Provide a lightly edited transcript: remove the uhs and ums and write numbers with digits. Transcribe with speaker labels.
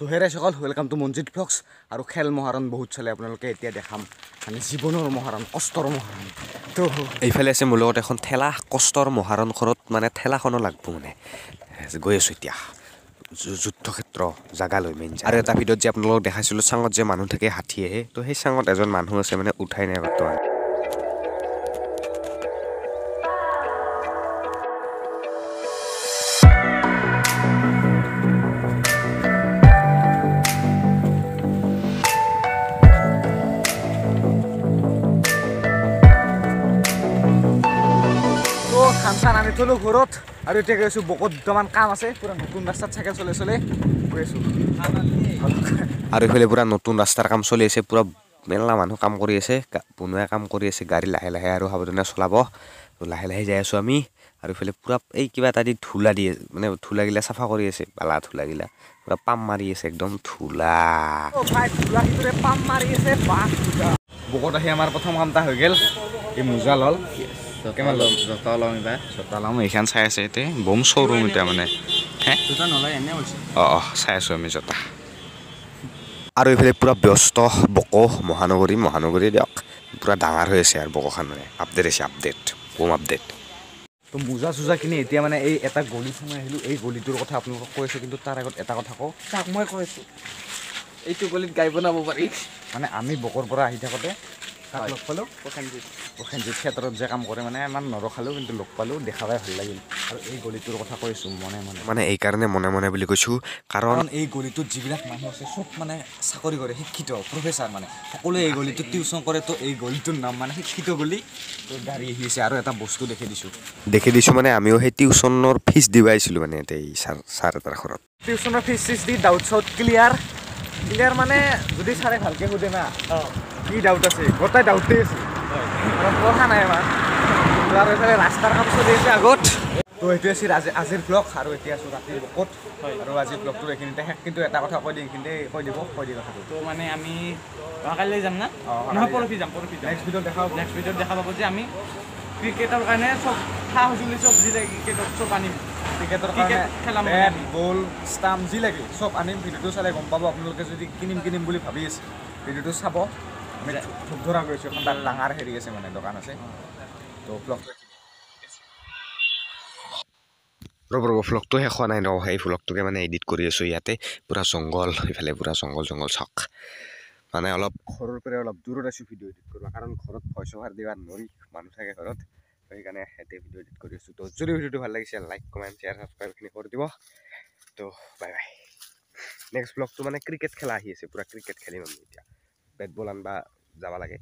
Speaker 1: তো হেৰে সকল welcome to Manjit blogs আৰু খেল মহাৰণ বহুত চলে আপোনালোকে এতিয়া দেখাম মানে জীৱনৰ মহাৰণ কষ্টৰ মহাৰণ তো
Speaker 2: এইফালে আছে মোৰ লগত এখন ঠেলা কষ্টৰ মহাৰণ ঘৰত মানে ঠেলাখনো লাগব মানে গৈ আছোঁ এতিয়া যুদ্ধক্ষেত্ৰ জাগালৈ মেইন আৰু এটা ভিডিঅ'ত যে আপোনালোকক দেখাইছিলোঁ চাঙত যে মানুহ থাকে হাতী আহে তো সেই চাঙত এজন মানুহ আছে মানে উঠাই নাই বৰ্তমান
Speaker 1: খান আনি থলোঁ ঘৰত আৰু এতিয়া গৈ আছোঁ বহুত দুটামান কাম আছে পুৰা নতুন ৰাস্তাত চাইকেল চলাই চলাই গৈ আছোঁ
Speaker 2: আৰু এইফালে পুৰা নতুন ৰাস্তাৰ কাম চলি আছে পুৰা মেলা মানুহ কাম কৰি আছে বনোৱা কাম কৰি আছে গাড়ী লাহে লাহে আৰু সাৱধানে চলাব তো লাহে লাহে যাই আছোঁ আমি আৰু এইফালে পুৰা এই কিবা এটা দি ধূলা দিয়ে মানে ধূলাগিলা চাফা কৰি আছে বালা ধূলাগিলা পুৰা পাম মাৰি আছে একদম ধূলা
Speaker 1: পাম মাৰি আছে বকত আহি আমাৰ প্ৰথম কামটা হৈ গ'ল এই মোজা ল'ল কিমান ল'ম জোতা ল'ম এইবাৰ জোতা ল'ম এইখন চাই আছে এতিয়া বম শ্ব'ৰুম এতিয়া মানে হে জোতা নলয় এনে হৈছে অঁ চাই আছোঁ আমি জোতা
Speaker 2: আৰু এইফালে পুৰা ব্যস্ত বক মহানগৰী দিয়ক পুৰা ডাঙৰ হৈ আছে আৰু বকখন মানে আপডেট আছে বম আপডেট
Speaker 1: তো মোজা চোজা কিনি এতিয়া মানে এই এটা গলি সোমাই আহিলোঁ এই গলিটোৰ কথা আপোনালোকক কৈ আছোঁ কিন্তু তাৰ আগত এটা কথা কওঁ তাক মই কৈ আছোঁ এইটো গলিত গাই বনাব পাৰি মানে আমি বকৰ পৰা আহি থাকোঁতে তাক লগ পালোঁ প্ৰসেনজিৎ ক্ষেত্ৰত যে কাম কৰে মানে ইমান নৰখালোঁ কিন্তু লগ পালোঁ দেখা পাই ভাল লাগিল আৰু এই গলিটোৰ কথা কৈছোঁ
Speaker 2: মানে এইকাৰণে মনে মনে বুলি কৈছোঁ কাৰণ
Speaker 1: এই গলিটোত যিবিলাক মানুহ আছে চব মানে চাকৰি কৰে শিক্ষিত প্ৰফেচাৰ মানে সকলোৱে এই গলিটোত টিউশ্যন কৰে তো এই গলিটোৰ নাম মানে শিক্ষিত গলি তো গাড়ী আহি আছে আৰু এটা বস্তু দেখি দিছোঁ
Speaker 2: মানে আমিও সেই টিউশ্যনৰ ফিজ দিব আহিছিলোঁ মানে এতিয়া এই ছাৰ এটাৰ ঘৰত
Speaker 1: টিউশ্যনৰ ফিজ দি ডাউট চাউট ক্লিয়াৰ মানে যদি ছাৰে ভালকৈ সোধে না কি ডাউট আছে গোটেই ডাউটেই আছে পঢ়া নাই আমাৰ আৰু এইফালে ৰাস্তাৰ কাম চলি আছে আগত তো সেইটো আছিল আজিৰ ব্লগ আৰু এতিয়া আছোঁ ৰাতিৰ বকত আৰু আজিৰ ব্লগটো এইখিনিতে শেষ কিন্তু এটা কথা কৈ দিম এইখিনিতে কৈ দিব কথাটো
Speaker 3: তো মানে আমি কাইলৈ যাম না নহয় পৰহি যাম
Speaker 1: নেক্সট ভিডিঅ'ত
Speaker 3: দেখা পাব যে আমি ক্ৰিকেটৰ কাৰণে চব সা সঁজুলি চব যি লাগে ক্ৰিকেটত চব আনিম
Speaker 1: ক্ৰিকেটৰ
Speaker 3: খেলাম
Speaker 1: বেট বল ষ্টাম্প যি লাগে চব আনিম ভিডিঅ'টো চালে গম পাব আপোনালোকে যদি কিনিম বুলি ভাবি আছে ভিডিঅ'টো চাব আমি ধূপ ধৰা গৈছোঁ এখন তাত ডাঙৰ হেৰি আছে মানে দোকান আছে তো ব্লগটো
Speaker 2: ৰ'ব ভ্লগটো শেষ হোৱা নাই ন সেই ভ্লগটোকে মানে এডিট কৰি আছোঁ ইয়াতে পুৰা জংঘল এইফালে পুৰা জংঘল চাওক মানে অলপ সৰুৰ পৰা অলপ দূৰত আছোঁ ভিডিঅ' এডিট কৰিব কাৰণ ঘৰত ভইচ অভাৰ দিবা নৰি মানুহ থাকে ঘৰত সেইকাৰণে ইয়াতে ভিডিঅ' এডিট কৰি আছোঁ তো যদি ভিডিঅ'টো ভাল লাগিছে লাইক কমেণ্ট শ্বেয়াৰ ছাবস্ক্ৰাইবখিনি কৰি দিব তো বাই নেক্সট ব্লগটো মানে ক্ৰিকেট খেলা আহি আছে পুৰা ক্ৰিকেট খেলিম আমি এতিয়া বেট বল আনিব যাব লাগে